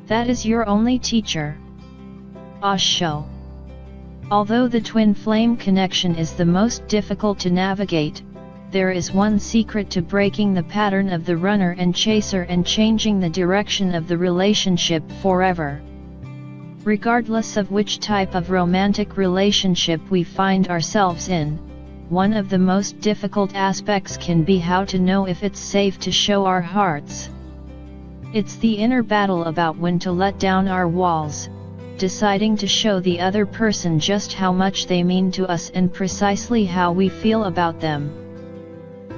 That is your only teacher. Osho. Although the twin flame connection is the most difficult to navigate, there is one secret to breaking the pattern of the runner and chaser and changing the direction of the relationship forever. Regardless of which type of romantic relationship we find ourselves in, one of the most difficult aspects can be how to know if it's safe to show our hearts. It's the inner battle about when to let down our walls, deciding to show the other person just how much they mean to us and precisely how we feel about them.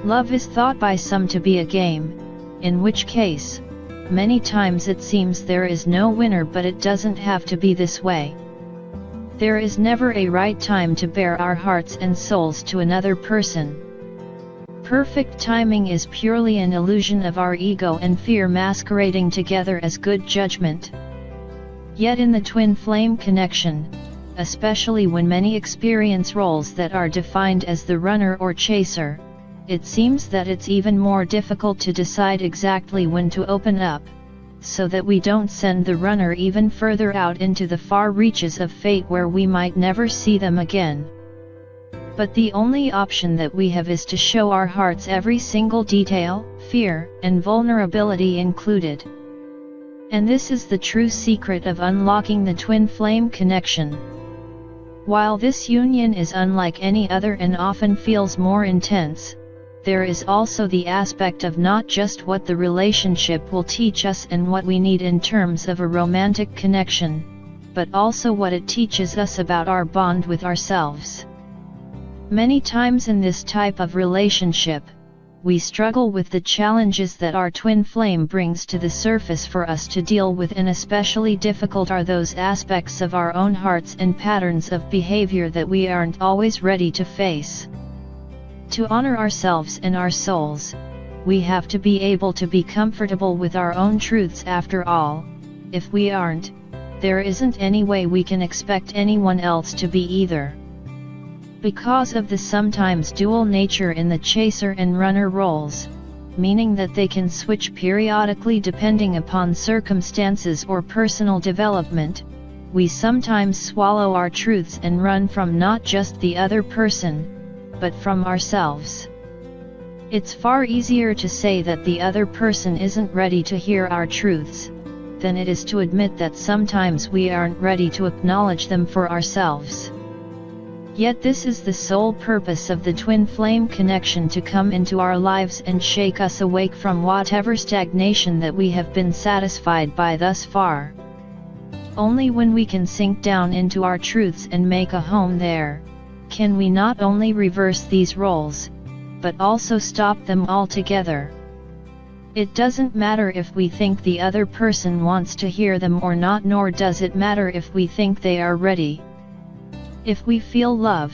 Love is thought by some to be a game, in which case, many times it seems there is no winner, but it doesn't have to be this way. There is never a right time to bare our hearts and souls to another person. Perfect timing is purely an illusion of our ego and fear masquerading together as good judgment. Yet in the twin flame connection, especially when many experience roles that are defined as the runner or chaser, it seems that it's even more difficult to decide exactly when to open up, so that we don't send the runner even further out into the far reaches of fate where we might never see them again. But the only option that we have is to show our hearts, every single detail, fear, and vulnerability included. And this is the true secret of unlocking the twin flame connection. While this union is unlike any other and often feels more intense, there is also the aspect of not just what the relationship will teach us and what we need in terms of a romantic connection, but also what it teaches us about our bond with ourselves. Many times in this type of relationship, we struggle with the challenges that our twin flame brings to the surface for us to deal with, and especially difficult are those aspects of our own hearts and patterns of behavior that we aren't always ready to face. To honor ourselves and our souls, we have to be able to be comfortable with our own truths. After all, if we aren't, there isn't any way we can expect anyone else to be either. Because of the sometimes dual nature in the chaser and runner roles, meaning that they can switch periodically depending upon circumstances or personal development, we sometimes swallow our truths and run from not just the other person, but from ourselves. It's far easier to say that the other person isn't ready to hear our truths, than it is to admit that sometimes we aren't ready to acknowledge them for ourselves. Yet this is the sole purpose of the twin flame connection, to come into our lives and shake us awake from whatever stagnation that we have been satisfied by thus far. Only when we can sink down into our truths and make a home there, can we not only reverse these roles, but also stop them altogether. It doesn't matter if we think the other person wants to hear them or not, nor does it matter if we think they are ready. If we feel love,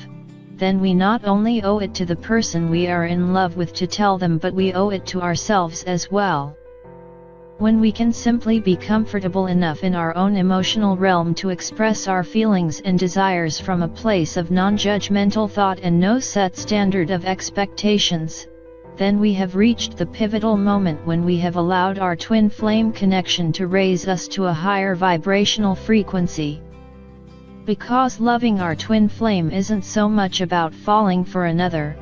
then we not only owe it to the person we are in love with to tell them, but we owe it to ourselves as well. When we can simply be comfortable enough in our own emotional realm to express our feelings and desires from a place of non-judgmental thought and no set standard of expectations, then we have reached the pivotal moment when we have allowed our twin flame connection to raise us to a higher vibrational frequency. Because loving our twin flame isn't so much about falling for another,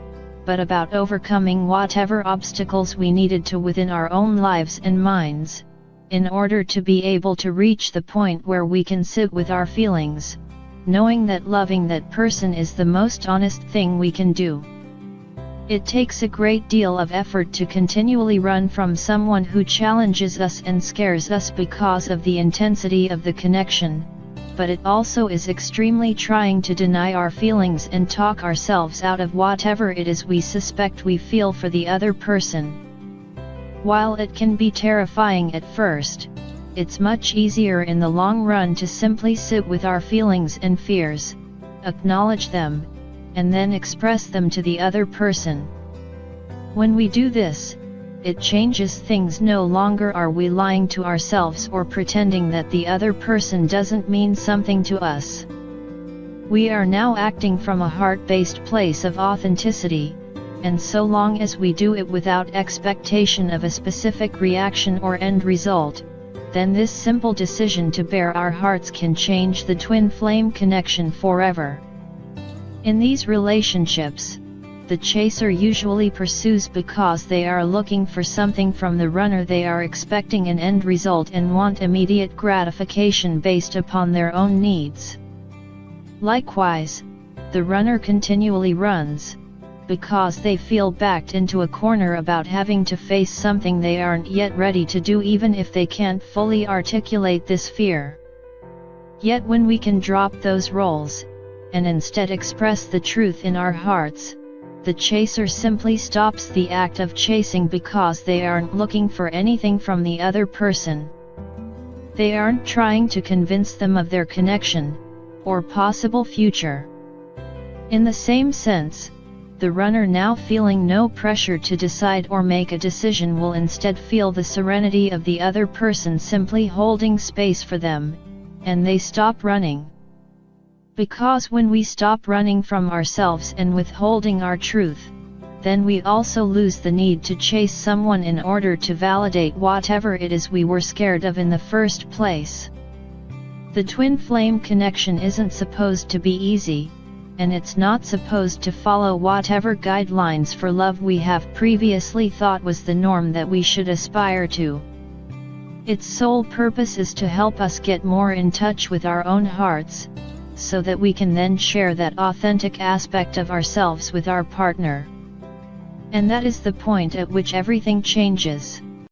but about overcoming whatever obstacles we needed to within our own lives and minds, in order to be able to reach the point where we can sit with our feelings, knowing that loving that person is the most honest thing we can do. It takes a great deal of effort to continually run from someone who challenges us and scares us because of the intensity of the connection, but it also is extremely trying to deny our feelings and talk ourselves out of whatever it is we suspect we feel for the other person. While it can be terrifying at first, it's much easier in the long run to simply sit with our feelings and fears, acknowledge them, and then express them to the other person. When we do this, it changes things. No longer are we lying to ourselves or pretending that the other person doesn't mean something to us. We are now acting from a heart-based place of authenticity, and so long as we do it without expectation of a specific reaction or end result, then this simple decision to bare our hearts can change the twin flame connection forever. In these relationships, the chaser usually pursues because they are looking for something from the runner. They are expecting an end result and want immediate gratification based upon their own needs. Likewise, the runner continually runs, because they feel backed into a corner about having to face something they aren't yet ready to do, even if they can't fully articulate this fear. Yet when we can drop those roles, and instead express the truth in our hearts, the chaser simply stops the act of chasing because they aren't looking for anything from the other person. They aren't trying to convince them of their connection, or possible future. In the same sense, the runner, now feeling no pressure to decide or make a decision, will instead feel the serenity of the other person simply holding space for them, and they stop running. Because when we stop running from ourselves and withholding our truth, then we also lose the need to chase someone in order to validate whatever it is we were scared of in the first place. The twin flame connection isn't supposed to be easy, and it's not supposed to follow whatever guidelines for love we have previously thought was the norm that we should aspire to. Its sole purpose is to help us get more in touch with our own hearts, so that we can then share that authentic aspect of ourselves with our partner. And that is the point at which everything changes.